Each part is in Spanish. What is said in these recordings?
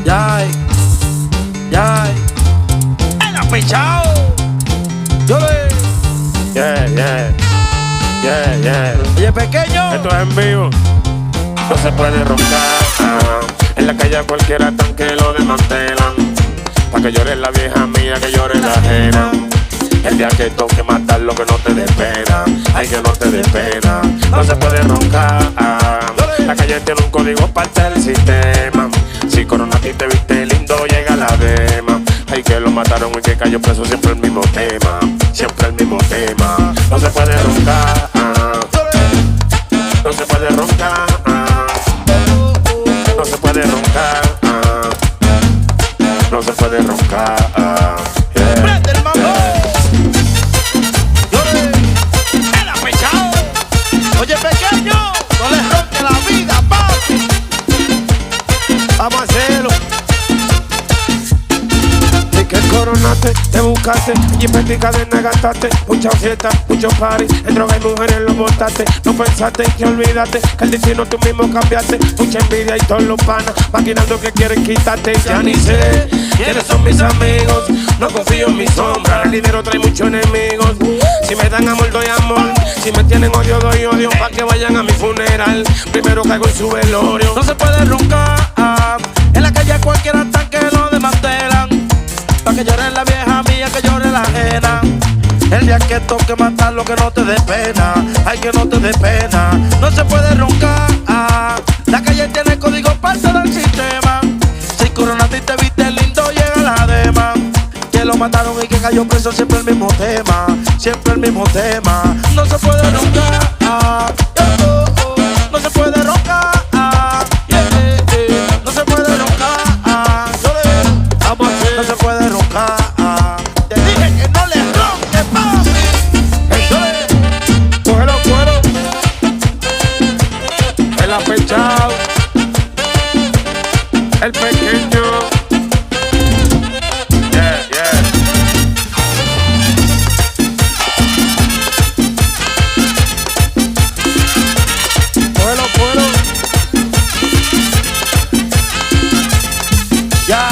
Ya, ya, el apechao. Yo le. Yeah, yeah, yeah, yeah. Oye, pequeño. Esto es en vivo. No se puede roncar. En la calle a cualquiera tan que lo desmantelan. Pa' que llore la vieja mía, que llore la ajena. El día que toque matarlo, que no te dé pena. Ay, que no te dé pena. No se puede roncar. La calle tiene un código parte del sistema. Si Corona a ti te viste lindo, llega la dema. Ay, que lo mataron y que cayó preso, siempre el mismo tema. Siempre el mismo tema. No se puede roncar. No se puede roncar. No se puede roncar. No se puede roncar. Yeah. Prende el mambo. Yo le. El apechao. Oye, pequeño. No le ronque la vida, papi. Vamos a hacerlo. Si que coronaste, te buscaste, y en cadena gastaste, mucha fiesta, muchos party, en droga y mujeres lo montaste, no pensaste que olvidaste, que el destino tú mismo cambiaste, mucha envidia y todos los panas, maquinando que quieren quitarte, ya ni sé quiénes son mis amigos, no confío en mi sombra, el dinero trae muchos enemigos, si me dan amor doy amor, si me tienen odio doy odio, pa' que vayan a mi funeral, primero caigo en su velorio. No se puede roncar. En la calle cualquiera tan que lo desmantelan. Pa' que llore la vieja mía, que llore la ajena. El día que toque matarlo, que no te dé pena. Ay, que no te dé pena. No se puede roncar. La calle tiene código parte del sistema. Si Corona a ti te viste lindo, llega la dema. Que lo mataron y que cayó preso, siempre el mismo tema. Siempre el mismo tema. No se puede roncar. No se puede roncar. No se puede roncar. Vamos a hacer. No se puede roncar. Te dije que no le ronques, papi. Cógelo, cógelo. El apechao. El pequeño. Yeah, yeah. Cógelo, cógelo. Ya.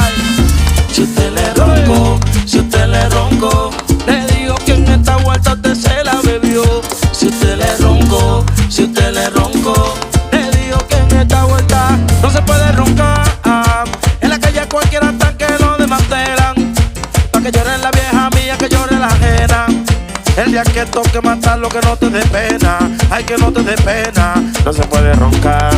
Si usted le ronco, si usted le ronco, le digo que en esta vuelta usted se la bebió. Si usted le ronco, si usted le ronco, le digo que en esta vuelta no se puede roncar. En la calle cualquiera tan que lo desmantelan. Pa' que llore la vieja mía, que llore la ajena. El día que toque matarlo, que no te dé pena. Ay, que no te dé pena. No se puede roncar.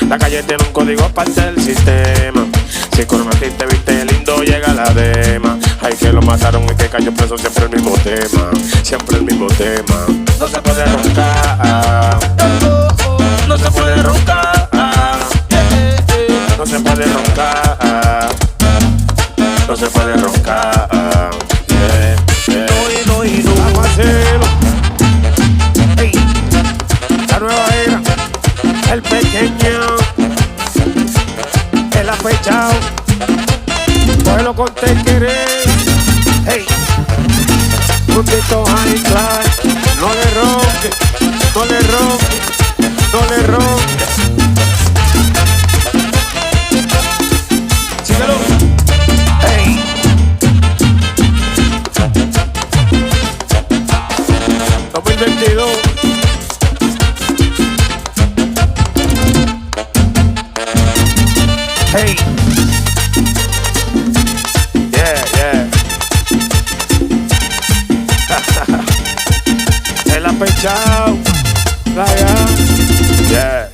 La calle tiene un código parte del sistema. Si Corona a ti te viste lindo, llega la dema. Ay, que lo mataron y que cayó preso, siempre el mismo tema. Siempre el mismo tema. No se puede roncar. No se puede roncar. No se puede roncar. No se puede roncar. Yeah, yeah. No. Vamos a hacerlo. Hey. La nueva era. El pequeño. El apechao. Cógelo con te querer. Hey. Puntito high class. No le ronque. No le ronque. No le ronque. Síguelo. Hey. 2022. Hey. Yeah, yeah. El apechao. Yeah.